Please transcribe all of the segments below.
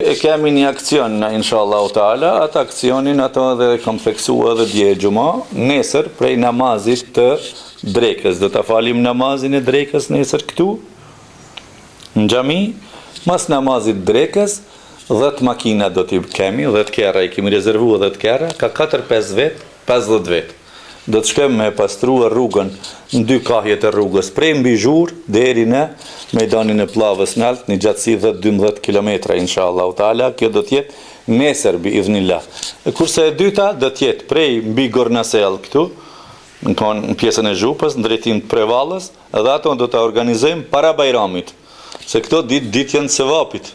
e kemi një aksion na inshallah taala, atë aksionin ato edhe kam theksuar edhe dje xhuma, nesër prej namazit të drekës, do ta falim namazin e drekës nesër këtu në xhami, mas namazit drekës 10 makina do t'i kemi, 10 kera i kemi rezervuar 10 kera, ka 4-5 vet, 50 vet. Do të shkojmë me pastruar rrugën në 2 kahjet e rrugës, prej mbi Zhurë deri në mejdanin e pllavës nalt, një gjatësi 10-12 kilometra inshallah taala. Kjo do të jetë nesër bi idhnillah. Kurse e dyta do të jetë prej mbi Gornasell këtu, në pjesën e Zhupës, në drejtim të Prevallës, edhe ato do ta organizojmë para Bajramit. Se këto ditë janë sevapit.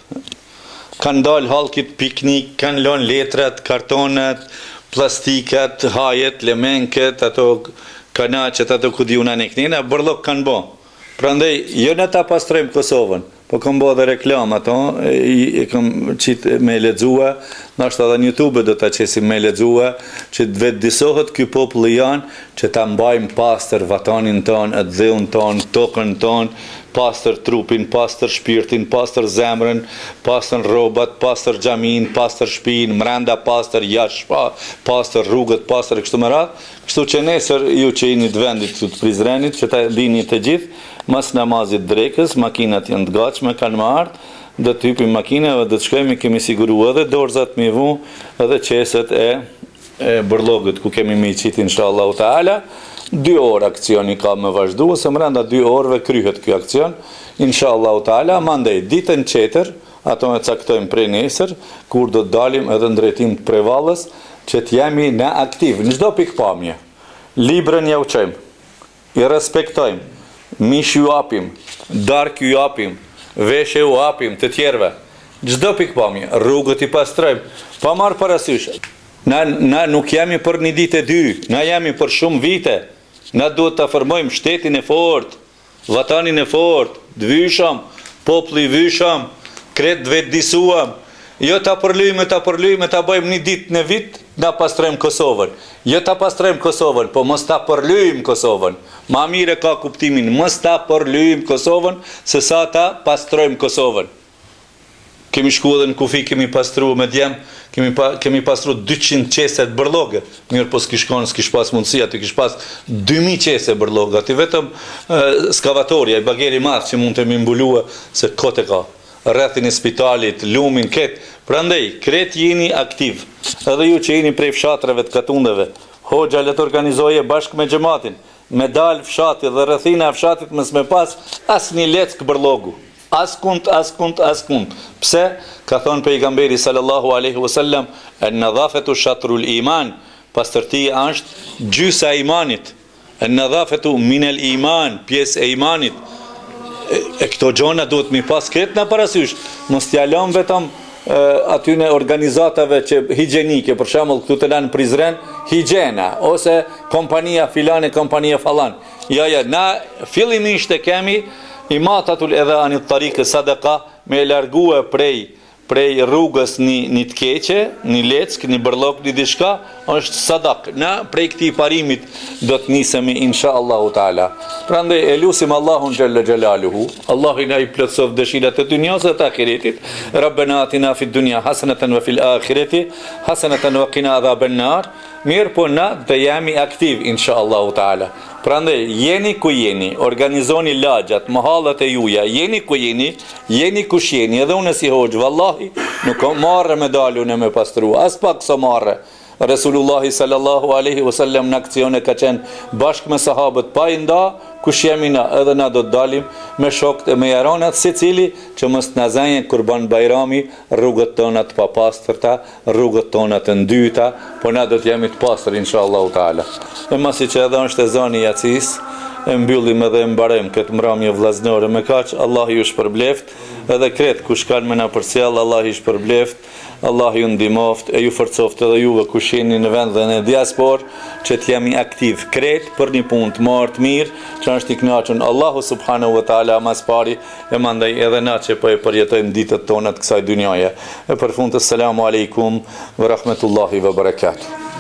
Kanë dalë hallkit piknik, kanë lënë letrat, kartonet, plastikat, hajet, lemenket, ato kanaqet, ato ku di una neknina, bërllok kanë bo. Prandaj, jo në ta pastrojmë Kosovën, po kam bo dhe reklam ato, i kam qitë me lexua, nashta edhe në YouTube do ta qesim me lexua, që të vetëdisohet ky popull janë, që ta mbajmë pastër vatanin ton, atë dheun ton, tokën ton, pastër trupin, pastër shpirtin, pastër zemrën, pastër rrobat, pastër xhamin, pastër shtëpinë, mrenda pastër, jashtë pastër rrugët, pastër kështu me radhë. Kështu që nesër ju që jeni të vendit të Prizrenit, që ta dini të gjithë, mas namazit drekës, makinat janë të gatshme, kanë më ardhur, do të hypim makinave, do të shkojmë, kemi siguruar edhe dorëzat me vu, edhe qeset e bërllogët ku kemi me i qitë inshallah taala. 2 orë aksioni ka me vazhdu, se mrenda 2 orëve kryhet kjo aksion, inshallah taala, mandej ditën tjetër, ato e caktojmë prej nesër, kur do të dalim edhe në drejtim të Prevallës, që të jemi në aktiv, në çdo pikpamje. Librën ja uqojmë, i respektojmë, mish ju apim, dark ju apim, veshe ju apim të tjerve, çdo pikpamje, rrugët i pastrojmë, pa marrë parasysh. Na nuk jemi për një ditë e 2, na jemi për shumë vite. Na duhet të formojmë shtetin e fort, vatanin e fort, të vyshëm, populli i vyshëm, kretë vetëdijsuam. Jo ta përlyjmë, ta bëjmë një ditë në vit, na pastrojmë Kosovën. Jo ta pastrojmë Kosovën, po mos ta përlyjmë Kosovën. Ma mire ka kuptimin, mos ta përlyjmë Kosovën, se sa ta pastrojmë Kosovën. Kemi shku edhe në kufi, kemi pastru me djem, kemi pastru 200 qese të bërloge. Mirë po s'kish konë, s'kish pas mundësia, të kish pas 2000 qese bërloge. Ati vetëm skavatoria, i bageri madhë që mund të mi mbulua, se kote ka. Rrethin e spitalit, lumin, ketë. Prandej, kretë jeni aktiv. Edhe ju që jeni prej fshatreve të katundeve. Hoxha le të organizoje bashkë me xhamatin. Me dalë fshati dhe rrethina e fshatit mës me pas as një leck bërlogu. Askund. Pse? Ka thonë pejgamberi sallallahu alaihi wasallam, an-nadhafatu shatrul iman, pastërtia është gjysa e imanit. An-nadhafatu min al-iman, pjesë e imanit. E këto gjona duhet mi pas kretë në parasysh. Mos t'ja lëm vetëm aty në organizatave që higjienike, për shembull këtu të lanë Prizren, higjiena ose kompania filane, kompania falan. Ja, na fillimisht e kemi imatatul edhe anit tarikë sadaka, me largue prej rrugës një të keqe, një leck, një bërlok, një dishka, është sadak. Na prej këtij parimit do të nisemi inshallah taala. Prandaj e lutim Allahun xhalla xhelaluhu, Allahu na i plotësoj dëshirat e dunjas dhe të ahiretit. Rabbana atina fid dunya hasanatan wa fil akhirati hasanatan wa qina adhaban nar. Mirë po na të jemi aktiv inshallah taala. Prandaj jeni ku jeni, organizoni lagjat, mahallat e juja, jeni ku jeni kush jeni, edhe unë si hoxh, vallahi, nuk marrë medalën e me pastru, as pak sa marrë. Resulullahi sallallahu alaihi wasallam në akcione ka qenë bashkë me sahabët pa i nda, kush jemi na, edhe na do të dalim me shokët e me jaronat, si cili që mos na zënjen Kurban Bajrami, rrugët tona të papastërta, rrugët tona të ndyta, po na do të jemi të pastër inshallah taala. E masi që edhe është e zoni Jacis, e mbyllim edhe e mbarem këtë mramje vllaznore me kaq, Allah ju shpërbleft, edhe kret kush kanë me na përcjell, Allah ju shpërbleft, Allah ju ndihmoft, e ju forcoft edhe juve kush jeni në vend dhe në diaspor, që të jemi aktiv kret për një punë të marrë të mirë, që është i kënaqur Allahu subhanahu wa taala mas pari, e mandej edhe na që po e përjetojmë ditët tona të kësaj dynjaje. E përfund, assalamu alaikum wa rahmatullahi wa barakatuh.